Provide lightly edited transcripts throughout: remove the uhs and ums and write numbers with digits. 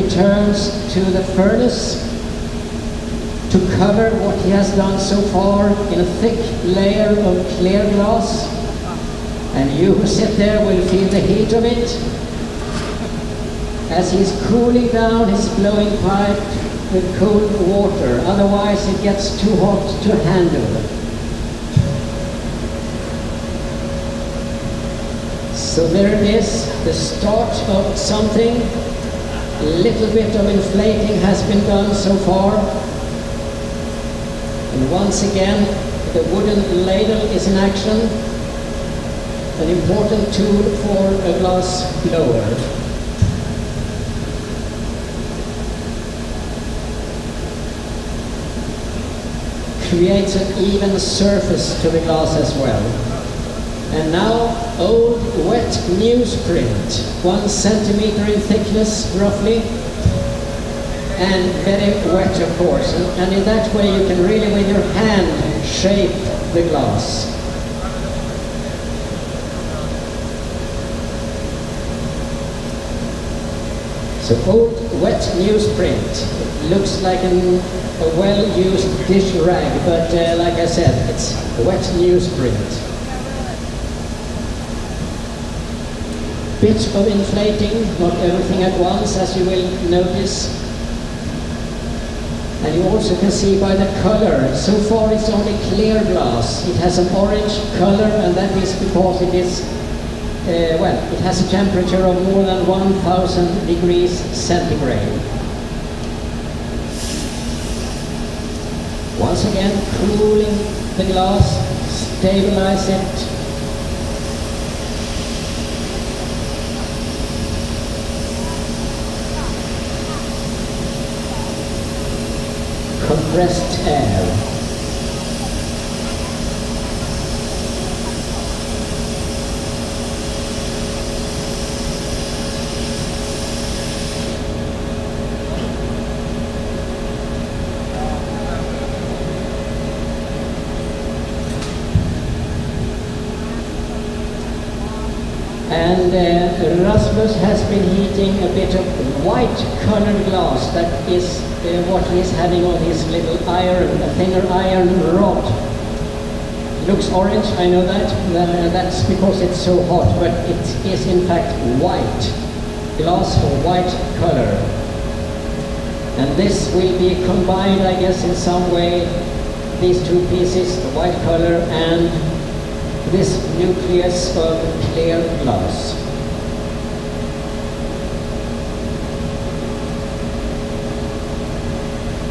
returns to the furnace to cover what he has done so far in a thick layer of clear glass. And you who sit there will feel the heat of it. As he's cooling down his blowing pipe with cold water, otherwise it gets too hot to handle. So there it is, the start of something. A little bit of inflating has been done so far. And once again, the wooden ladle is in action, an important tool for a glass blower. Creates an even surface to the glass as well. And now, old wet newsprint, 1 centimeter in thickness roughly, and very wet of course. And in that way you can really with your hand shape the glass. So old wet newsprint, it looks like a well-used dish rag, but like I said, it's wet newsprint. Bit of inflating, not everything at once, as you will notice. And you also can see by the color, so far it's only clear glass. It has an orange color, and that is because it is, well, it has a temperature of more than 1000 degrees centigrade. Once again, cooling the glass, stabilize it. Compressed air. And Rasmus has been heating a bit of white colored glass. That is what he is having on his little iron, a thinner iron rod. Looks orange, I know that. That's because it's so hot, but it is in fact white. Glass of white color. And this will be combined, I guess, in some way, these two pieces, the white color and this nucleus of clear glass.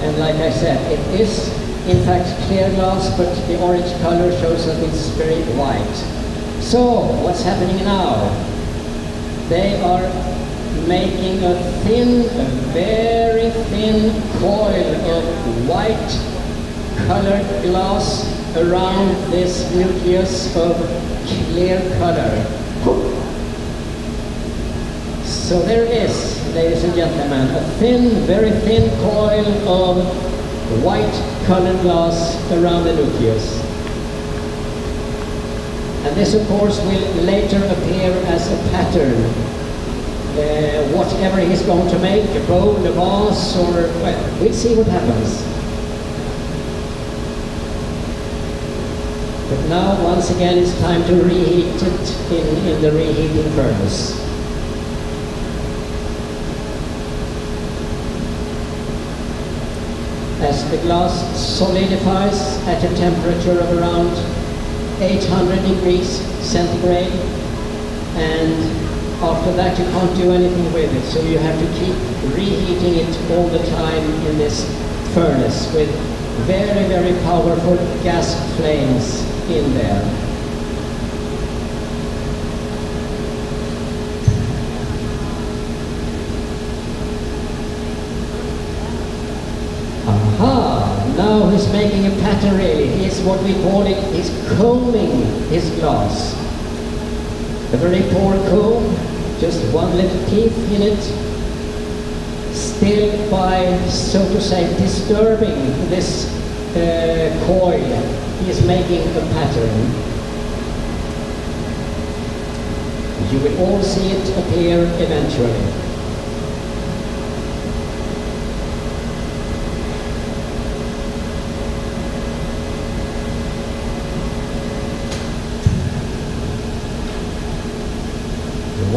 And like I said, it is in fact clear glass, but the orange color shows that it's very white. So, what's happening now? They are making a very thin coil of white colored glass around this nucleus of clear color. So there it is, ladies and gentlemen, a very thin coil of white colored glass around the nucleus. And this of course will later appear as a pattern. Whatever he's going to make, a bowl, a vase, or, well, we'll see what happens. But now, once again, it's time to reheat it in the reheating furnace. As the glass solidifies at a temperature of around 800 degrees centigrade, and after that you can't do anything with it, so you have to keep reheating it all the time in this furnace with very powerful gas flames in there. Aha! Now he's making a pattern really. He's what we call it, he's combing his glass. A very poor comb, just one little teeth in it, still by, so to say, disturbing this coil. He is making a pattern. You will all see it appear eventually.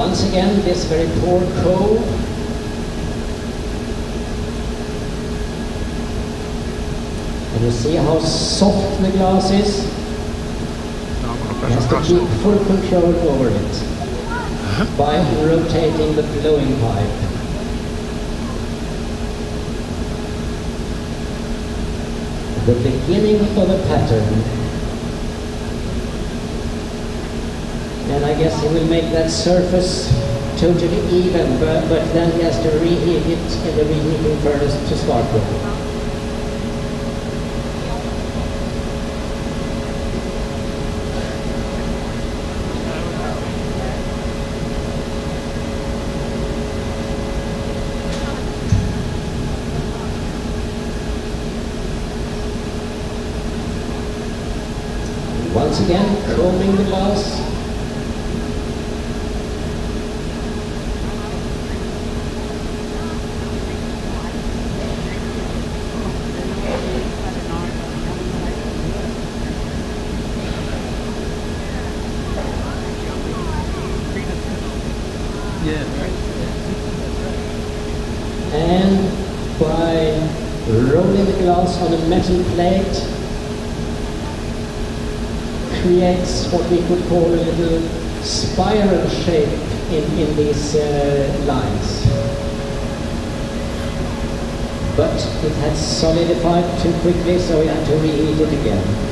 once again, this very poor coal. And you see how soft the glass is? He has to keep full control over it by rotating the blowing pipe. The beginning of a pattern. And I guess he will make that surface totally even, but then he has to reheat it in the reheating furnace to start with. Once again, combing the glass. And by rolling the glass on a metal plate, creates what we could call a little spiral shape in these lines. But it had solidified too quickly, so we had to reheat it again.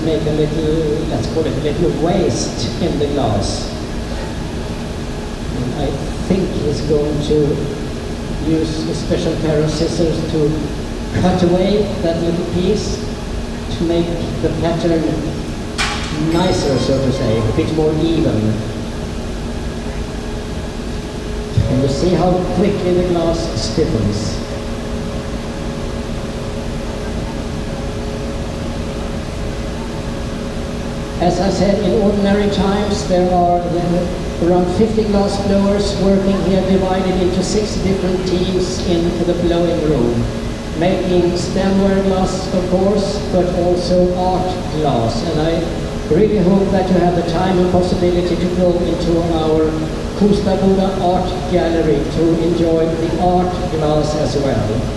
Make a little, let's call it a little waste in the glass. And I think he's going to use a special pair of scissors to cut away that little piece to make the pattern nicer, so to say, a bit more even. And you see how quickly the glass stiffens. As I said, in ordinary times there are around 50 glass blowers working here, divided into 6 different teams in the blowing room, making stemware glass, of course, but also art glass. And I really hope that you have the time and possibility to go into our Kosta Boda art gallery to enjoy the art glass as well.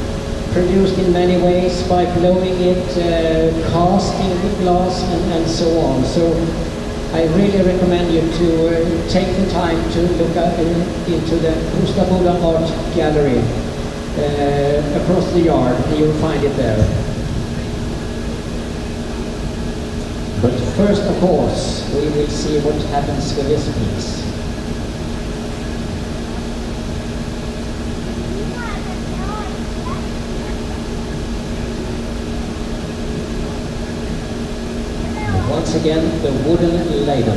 Produced in many ways by blowing it, casting the glass, and so on. So I really recommend you to take the time to look into the Kosta Boda art gallery across the yard. You'll find it there. But first, of course, we will see what happens with this piece. Once again, the wooden ladle.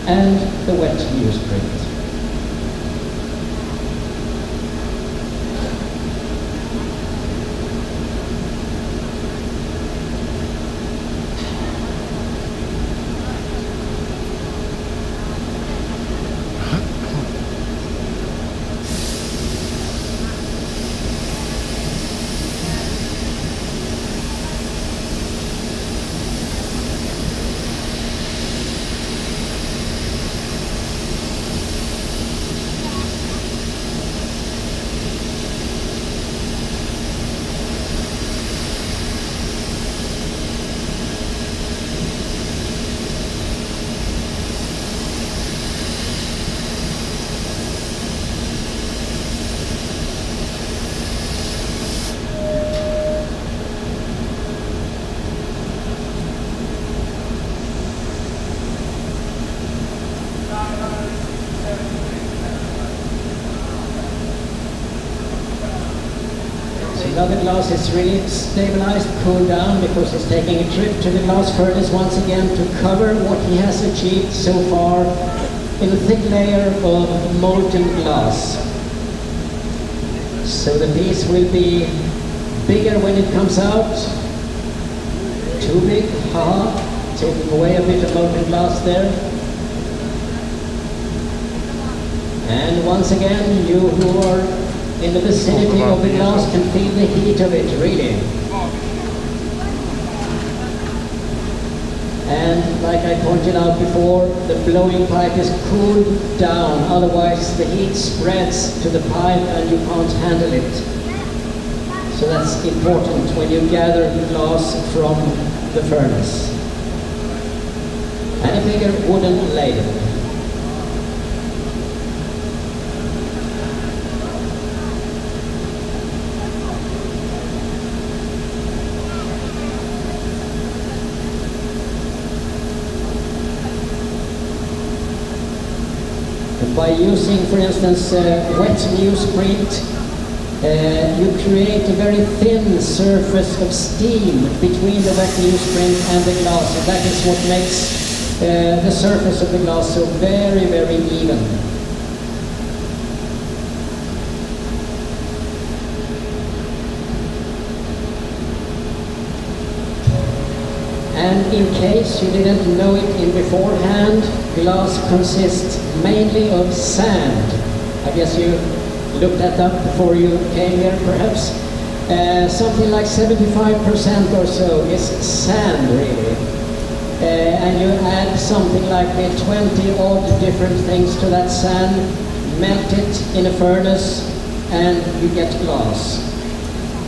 And the wet newsprint. Now the glass is really stabilized, cooled down, because he's taking a trip to the glass furnace once again to cover what he has achieved so far in a thick layer of molten glass. So the piece will be bigger when it comes out. Too big, haha, taking away a bit of molten glass there. And once again, you who are in the vicinity of the glass can feel the heat of it, really. And like I pointed out before, the blowing pipe is cooled down, otherwise the heat spreads to the pipe and you can't handle it. So that's important when you gather the glass from the furnace. And a bigger wooden ladle. By using, for instance, wet newsprint, you create a very thin surface of steam between the wet newsprint and the glass, and that is what makes the surface of the glass so very, very even. And in case you didn't know it in beforehand, glass consists mainly of sand. I guess you looked that up before you came here, perhaps. Something like 75% or so is sand, really. And you add something like 20 odd different things to that sand, melt it in a furnace, and you get glass.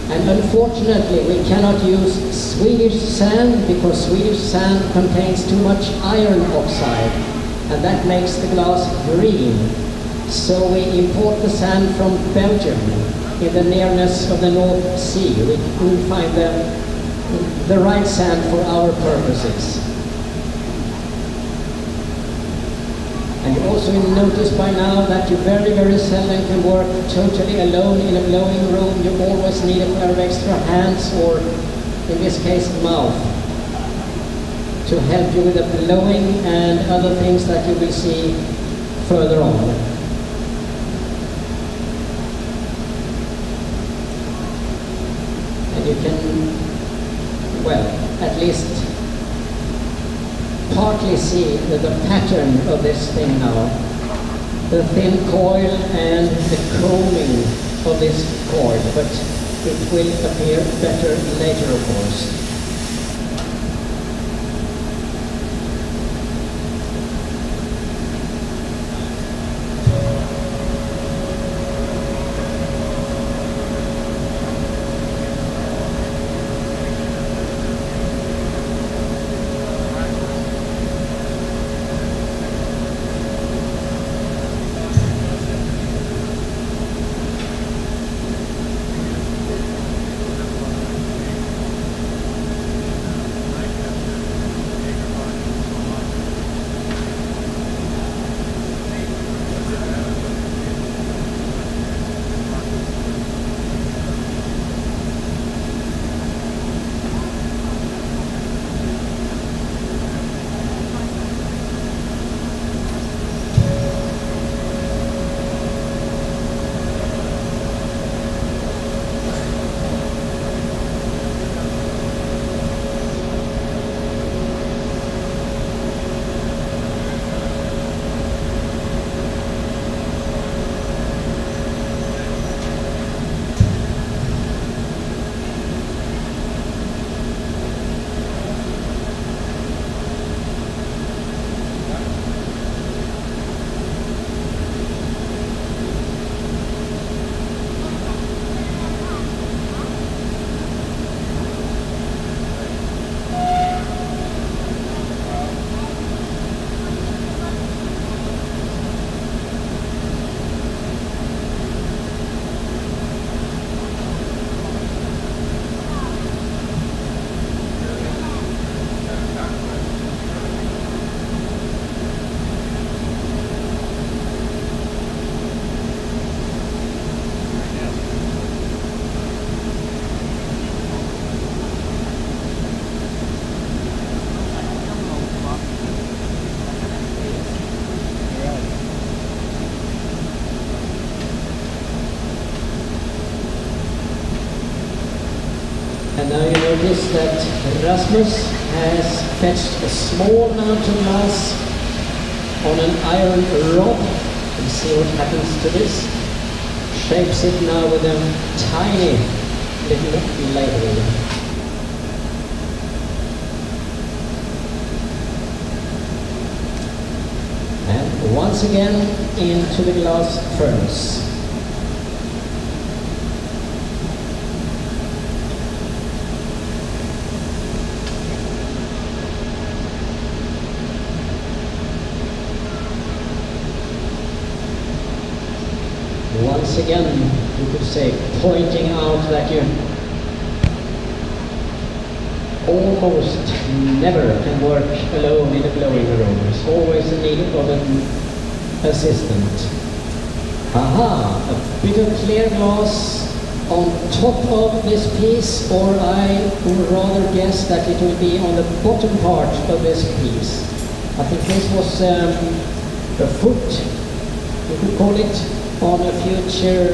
And unfortunately, we cannot use Swedish sand because Swedish sand contains too much iron oxide, and that makes the glass green. So we import the sand from Belgium in the nearness of the North Sea. We find the right sand for our purposes. And you also notice by now that you very, very seldom can work totally alone in a blowing room. You always need a pair of extra hands, or in this case, mouth, to help you with the blowing and other things that you will see further on. And you can, well, at least partly see the pattern of this thing now. The thin coil and the combing of this coil, but it will appear better later, of course. And now you notice that Rasmus has fetched a small mountain glass on an iron rod. And see what happens to this. Shapes it now with a tiny little ladle. And once again into the glass furnace. Once again, you could say, pointing out that you almost never can work alone in a glowing room. There's always a need of an assistant. Aha! A bit of clear glass on top of this piece, or I would rather guess that it will be on the bottom part of this piece. I think this was a foot, you could call it, on a future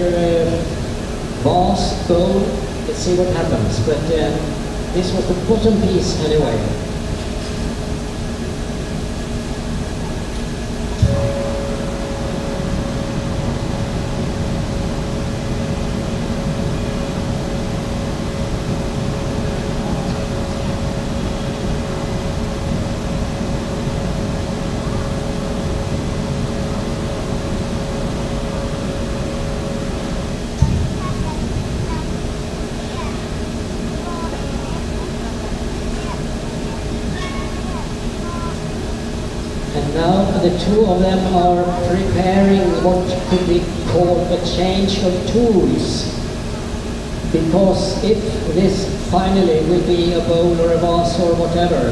vase bowl. Let's see what happens. But this was the bottom piece anyway. And now the two of them are preparing what could be called a change of tools. Because if this finally will be a bowl or a vase or whatever,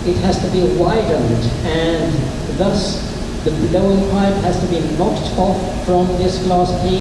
it has to be widened, and thus the blowing pipe has to be knocked off from this glass piece.